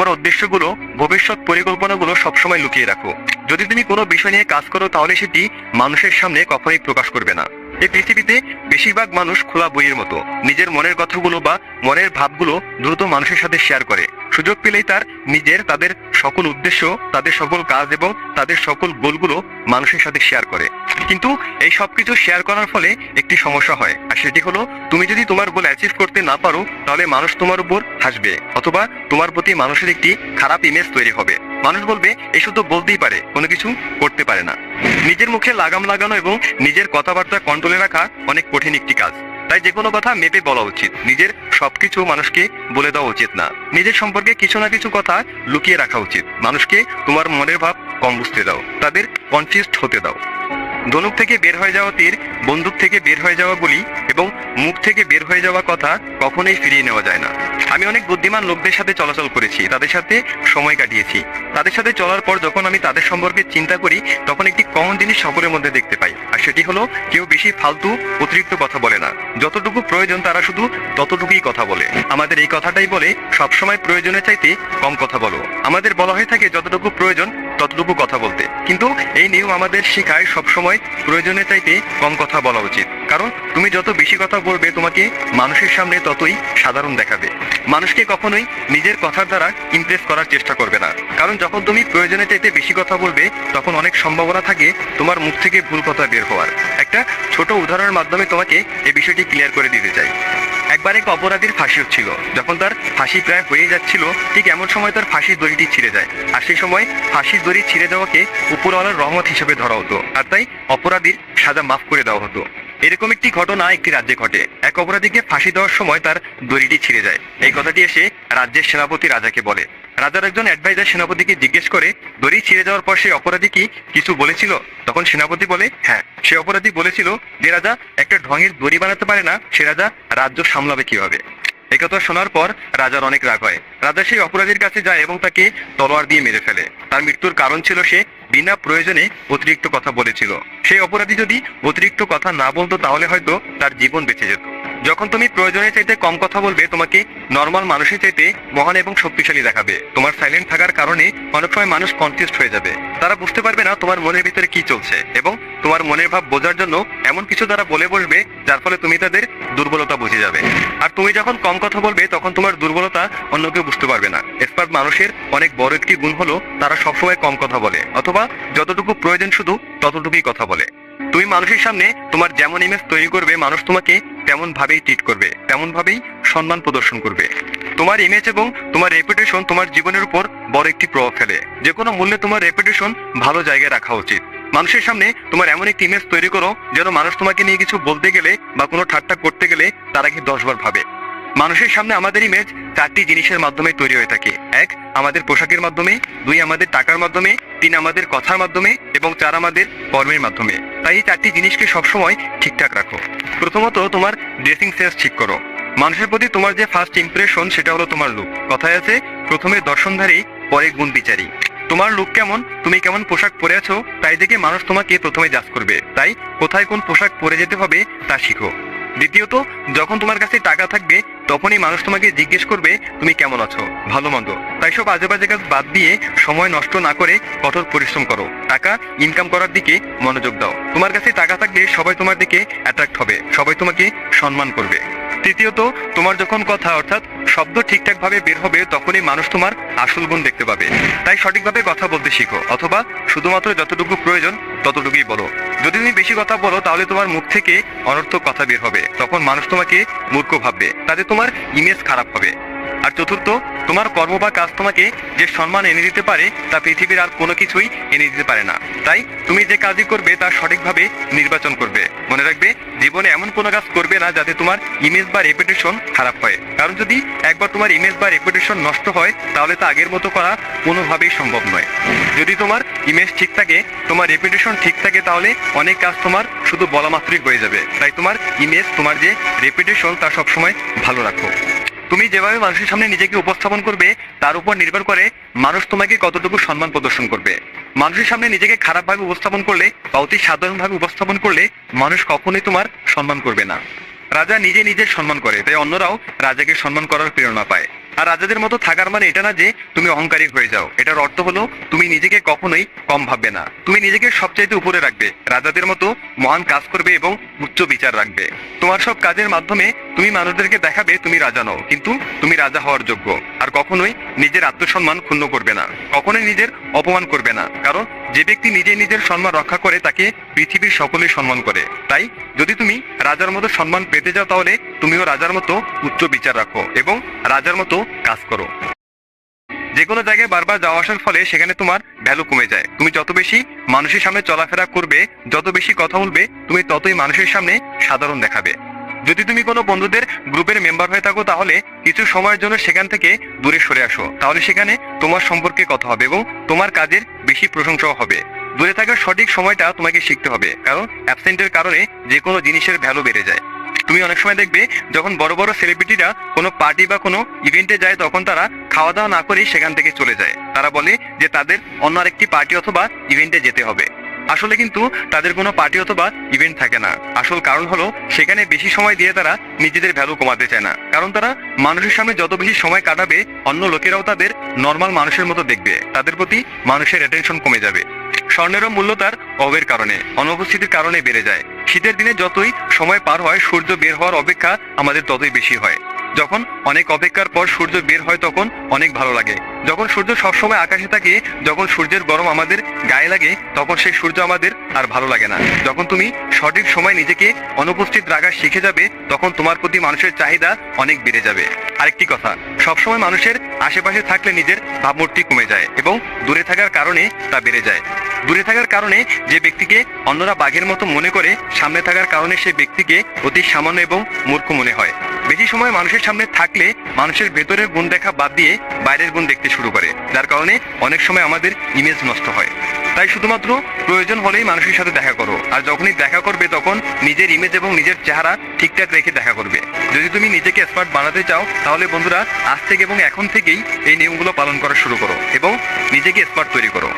তোমার উদ্দেশ্যগুলো, ভবিষ্যৎ পরিকল্পনাগুলো সবসময় লুকিয়ে রাখো। যদি তুমি কোনো বিষয় নিয়ে কাজ করো তাহলে সেটি মানুষের সামনে কখনোই প্রকাশ করবে না। এই পৃথিবীতে বেশিরভাগ মানুষ খোলা বইয়ের মতো, নিজের মনের কথাগুলো বা মনের ভাবগুলো দ্রুত মানুষের সাথে শেয়ার করে। সুযোগ পেলেই তাদের সকল উদ্দেশ্য, তাদের সকল কাজ এবং তাদের সকল গোলগুলো মানুষের সাথে শেয়ার করে। কিন্তু এই সবকিছু শেয়ার করার ফলে একটি সমস্যা হয়, আর সেটি হলো তুমি যদি তোমার গোল অ্যাচিভ করতে না পারো তাহলে মানুষ তোমার উপর হাসবে, অথবা তোমার প্রতি মানুষের একটি খারাপ ইমেজ তৈরি হবে। মানুষ বলবে এই শুধু বলতেই পারে, কোনো কিছু করতে পারে না। নিজের মুখে লাগাম লাগানো এবং নিজের কথাবার্তা কন্ট্রোলে রাখা অনেক কঠিন একটি কাজ। তাই যে কোনো কথা মেপে বলা উচিত। নিজের সবকিছু মানুষকে বলে দেওয়া উচিত না। নিজের সম্পর্কে কিছু না কিছু কথা লুকিয়ে রাখা উচিত। মানুষকে তোমার মনের ভাব কম বুঝতে দাও, তাদের কনফিউজড হতে দাও। ধনুক থেকে বের হয়ে যাওয়া তীর, বন্দুক থেকে বের হয়ে যাওয়া গুলি এবং মুখ থেকে বের হয়ে যাওয়া কথা কখনোই ফিরিয়ে নেওয়া যায় না। আমি অনেক বুদ্ধিমান লোকদের সাথে চলাচল করেছি, তাদের সাথে সময় কাটিয়েছি। তাদের সাথে চলার পর যখন আমি তাদের সম্পর্কে চিন্তা করি তখন একটি কমন জিনিস সকলের মধ্যে দেখতে পাই, আর সেটি হলো কেউ বেশি ফালতু অতিরিক্ত কথা বলে না। যতটুকু প্রয়োজন তারা শুধু ততটুকুই কথা বলে। আমাদের এই কথাটাই বলে সবসময় প্রয়োজনের চাইতে কম কথা বলো। আমাদের বলা হয়ে থাকে যতটুকু প্রয়োজন ততটুকু কথা বলতে, কিন্তু এই নিয়ম আমাদের শেখায় সবসময় প্রয়োজনের চাইতে কম কথা বলা উচিত। কারণ তুমি যত বেশি কথা বলবে তোমাকে মানুষের সামনে ততই সাধারণ দেখাবে। মানুষকে কখনোই নিজের কথার দ্বারা ইমপ্রেস করার চেষ্টা করবে না, কারণ যখন তুমি প্রয়োজনের চাইতে বেশি কথা বলবে তখন অনেক সম্ভাবনা থাকে তোমার মুখ থেকে ভুল কথা বের হওয়ার। একটা ছোট উদাহরণের মাধ্যমে তোমাকে এই বিষয়টি ক্লিয়ার করে দিতে চাই। একবার এক অপরাধীর ফাঁসি হচ্ছিল। যখন তার ফাঁসি প্রায় হয়ে যাচ্ছিল ঠিক এমন সময় তার ফাঁসির দড়িটি ছিঁড়ে যায়, আর সেই সময় ফাঁসির দড়ি ছিঁড়ে যাওয়াকে উপরওয়ালার রহমত হিসেবে ধরা হতো, আর তাই অপরাধীর সাজা মাফ করে দেওয়া হতো। এরকম একটি ঘটনা একটি রাজ্যে ঘটে। এক অপরাধীকে ফাঁসি দেওয়ার সময় তার দড়িটি ছিঁড়ে যায়। এই কথাটি এসে রাজ্যের সেনাপতি রাজাকে বলে। রাজার একজন অ্যাডভাইজার সেনাপতিকে জিজ্ঞেস করে, দড়ি ছিঁড়ে যাওয়ার পর সেই অপরাধী কি কিছু বলেছিল? তখন সেনাপতি বলে, হ্যাঁ, সে অপরাধী বলেছিল যে রাজা একটা ঢঙের দড়ি বানাতে পারে না, সে রাজা রাজ্য সামলাবে কিভাবে। একথা শোনার পর রাজার অনেক রাগ হয়। রাজা সেই অপরাধীর কাছে যায় এবং তাকে তলোয়ার দিয়ে মেরে ফেলে। তার মৃত্যুর কারণ ছিল সে বিনা প্রয়োজনে অতিরিক্ত কথা বলেছিল। সেই অপরাধী যদি অতিরিক্ত কথা না বলতো তাহলে হয়তো তার জীবন বেঁচে যেত। যখন তুমি প্রয়োজনের চাইতে কম কথা বলবে তোমাকে নর্মাল মানুষের চাইতে মহান এবং শক্তিশালী দেখাবে। তোমার সাইলেন্ট থাকার কারণে অনেক সময় মানুষ কনফিউজড হয়ে যাবে। তারা বুঝতে পারবে না তোমার মনের ভিতরে কি চলছে, এবং তোমার মনের ভাব বোঝার জন্য এমন কিছু তারা বলে বসবে যার ফলে তুমি তাদের দুর্বলতা বুঝে যাবে। আর তুমি যখন কম কথা বলবে তখন তোমার দুর্বলতা অন্য কেউ বুঝতে পারবে না। এক্সপার্ট মানুষের অনেক বড় একটি গুণ হলো তারা সবসময় কম কথা বলে, অথবা যতটুকু প্রয়োজন শুধু ততটুকুই কথা বলে। তুমি মানুষের সামনে তোমার যেমন ইমেজ তৈরি করবে মানুষ তোমাকে তেমন ভাবেই ট্রিট করবে, তেমন ভাবেই সম্মান প্রদর্শন করবে। তোমার ইমেজ এবং তোমার রেপুটেশন তোমার জীবনের উপর বড় একটি প্রভাব ফেলে। যে কোনো মূল্যে তোমার রেপুটেশন ভালো জায়গায় রাখা উচিত। মানুষের সামনে তোমার এমন একটি ইমেজ তৈরি করো যেন মানুষ তোমাকে নিয়ে কিছু বলতে গেলে বা কোনো ঠাট্টা করতে গেলে তার আগে 10 বার ভাবে। মানুষের সামনে আমাদের ইমেজ 4টি জিনিসের মাধ্যমে তৈরি হয়ে থাকে। 1, আমাদের পোশাকের মাধ্যমে, 2, আমাদের টাকার মাধ্যমে, 3, আমাদের কথার মাধ্যমে, এবং 4, আমাদের কর্মের মাধ্যমে। তাই এই 4টি জিনিসকে সবসময় ঠিকঠাক রাখো। প্রথমত তোমার ড্রেসিং সেন্স ঠিক করো। মানুষের প্রতি তোমার যে ফার্স্ট ইমপ্রেশন সেটা হলো তোমার লুক। কথায় আছে, প্রথমে দর্শনধারী পরে গুণ বিচারী। তোমার লুক কেমন, তুমি কেমন পোশাক পরে আছো তাই দেখে মানুষ তোমাকে প্রথমে জাজ করবে। তাই কোথায় কোন পোশাক পরে যেতে হবে তা শিখো। দ্বিতীয়ত, যখন তোমার কাছে টাকা থাকবে তখনই মানুষ তোমাকে জিজ্ঞেস করবে তুমি কেমন আছো, ভালো মন্দ। তাই সব আজে বাজে কাজ বাদ দিয়ে সময় নষ্ট না করে কঠোর পরিশ্রম করো। টাকা ইনকাম করার দিকে মনোযোগ দাও। তোমার কাছে টাকা থাকলে সবাই তোমার দিকে অ্যাট্রাক্ট হবে, সবাই তোমাকে সম্মান করবে। তৃতীয়ত, তোমার যখন কথা অর্থাৎ শব্দ ঠিকঠাক ভাবে বের হবে তখনই মানুষ তোমার আসল গুণ দেখতে পাবে। তাই সঠিকভাবে কথা বলতে শিখো, অথবা শুধুমাত্র যতটুকু প্রয়োজন ততটুকুই বলো। যদি তুমি বেশি কথা বলো তাহলে তোমার মুখ থেকে অনর্থক কথা বের হবে, তখন মানুষ তোমাকে মূর্খ ভাববে, তাতে তোমার ইমেজ খারাপ হবে। আর চতুর্থ, তোমার কর্ম বা কাজ তোমাকে যে সম্মান এনে দিতে পারে তা পৃথিবীর আর কোনো কিছুই এনে দিতে পারে না। তাই তুমি যে কাজই করবে তা সঠিকভাবে নির্বাচন করবে। মনে রাখবে, জীবনে এমন কোনো কাজ করবে না যাতে তোমার ইমেজ বা রেপুটেশন খারাপ হয়। কারণ যদি একবার তোমার ইমেজ বা রেপুটেশন নষ্ট হয় তাহলে তা আগের মতো করা কোনোভাবেই সম্ভব নয়। যদি তোমার ইমেজ ঠিক থাকে, তোমার রেপুটেশন ঠিক থাকে, তাহলে অনেক কাজ তোমার শুধু বলা মাত্রই হয়ে যাবে। তাই তোমার ইমেজ, তোমার যে রেপুটেশন তা সবসময় ভালো রাখো। তুমি যেভাবে মানুষের সামনে নিজেকে উপস্থাপন করবে তার উপর নির্ভর করে মানুষ তোমাকে কতটুকু সম্মান প্রদর্শন করবে। মানুষের সামনে নিজেকে খারাপভাবে উপস্থাপন করলে বা অতি সাধারণভাবে উপস্থাপন করলে মানুষ কখনোই তোমার সম্মান করবে না। রাজা নিজে নিজের সম্মান করে, তাই অন্যরাও রাজাকে সম্মান করার প্রেরণা পায়। আর রাজাদের মতো থাকার মানে এটা না যে তুমি অহংকারী হয়ে যাও, এটার অর্থ হলো তুমি নিজেকে কখনোই কম ভাববে না, তুমি নিজেকে সবচাইতে উপরে রাখবে, রাজাদের মতো মহান কাজ করবে এবং উচ্চ বিচার রাখবে। তোমার সব কাজের মাধ্যমে তুমি মানুষদেরকে দেখাবে তুমি রাজা নও, কিন্তু তুমি রাজা হওয়ার যোগ্য। আর কখনোই নিজের আত্মসম্মান ক্ষুণ্ণ করবে না, কখনোই নিজের অপমান করবে না, কারণ যে ব্যক্তি নিজে নিজের সম্মান রক্ষা করে তাকে পৃথিবীর সকলেই সম্মান করে। তাই যদি তুমি রাজার মতো সম্মান পেতে যাও তাহলে তুমিও রাজার মতো উচ্চ বিচার রাখো এবং রাজার মতো কাজ করো। যে কোনো জায়গায় বারবার যাওয়া আসার ফলে সেখানে তোমার ভ্যালু কমে যায়। তুমি যত বেশি মানুষের সামনে চলাফেরা করবে, যত বেশি কথা বলবে, তুমি ততই মানুষের সামনে সাধারণ দেখাবে। যদি তুমি কোনো বন্ধুদের গ্রুপের মেম্বার হয়ে থাকো তাহলে কিছু সময়ের জন্য সেখান থেকে দূরে সরে আসো, তাহলে সেখানে তোমার সম্পর্কে কথা হবে এবং তোমার কাজের বেশি প্রশংসাও হবে। দূরে থাকার সঠিক সময়টা তোমাকে শিখতে হবে, কারণ অ্যাবসেন্টের কারণে যে কোনো জিনিসের ভ্যালু বেড়ে যায়। তুমি অনেক সময় দেখবে যখন বড় বড় সেলিব্রিটিরা কোনো পার্টি বা কোনো ইভেন্টে যায় তখন তারা খাওয়া দাওয়া না করেই সেখান থেকে চলে যায়। তারা বলে যে তাদের অন্য আরেকটি পার্টি অথবা ইভেন্টে যেতে হবে। আসলে কিন্তু তাদের কোনো পার্টি অথবা ইভেন্ট থাকে না। আসল কারণ হলো সেখানে বেশি সময় দিয়ে তারা নিজেদের ভ্যালু কমাতে চায় না, কারণ তারা মানুষের সামনে যত বেশি সময় কাটাবে অন্য লোকেরাও তাদের নর্মাল মানুষের মতো দেখবে, তাদের প্রতি মানুষের অ্যাটেনশন কমে যাবে। স্বর্ণেরও মূল্য তার অভাবের কারণে, অনুপস্থিতির কারণে বেড়ে যায়। শীতের দিনে যতই সময় পার হয় সূর্য বের হওয়ার অপেক্ষা আমাদের ততই বেশি হয়। যখন অনেক অপেক্ষার পর সূর্য বের হয় তখন অনেক ভালো লাগে। যখন সূর্য সবসময় আকাশে থাকে, যখন সূর্যের গরম আমাদের গায়ে লাগে তখন সেই সূর্য আমাদের আর ভালো লাগে না। যখন তুমি সঠিক সময় নিজেকে অনুপস্থিত রাখা শিখে যাবে তখন তোমার প্রতি মানুষের চাহিদা অনেক বেড়ে যাবে। আরেকটি কথা, সবসময় মানুষের আশেপাশে থাকলে নিজের ভাবমূর্তি কমে যায় এবং দূরে থাকার কারণে তা বেড়ে যায়। দূরে থাকার কারণে যে ব্যক্তিকে অন্যরা বাঘের মতো মনে করে, সামনে থাকার কারণে সেই ব্যক্তিকে অতি সামান্য এবং মূর্খ মনে হয়। বেশি সময় মানুষের সামনে থাকলে মানুষের ভেতরের গুণ দেখা বাদ দিয়ে বাইরের গুণ দেখতে শুরু করে, যার কারণে অনেক সময় আমাদের ইমেজ নষ্ট হয়। তাই শুধুমাত্র প্রয়োজন হলেই মানুষের সাথে দেখা করো, আর যখনই দেখা করবে তখন নিজের ইমেজ এবং নিজের চেহারা ঠিকঠাক রেখে দেখা করবে। যদি তুমি নিজেকে এক্সপার্ট বানাতে চাও তাহলে বন্ধুরা আজ থেকে এবং এখন থেকেই এই নিয়মগুলো পালন করা শুরু করো এবং নিজেকে এক্সপার্ট তৈরি করো।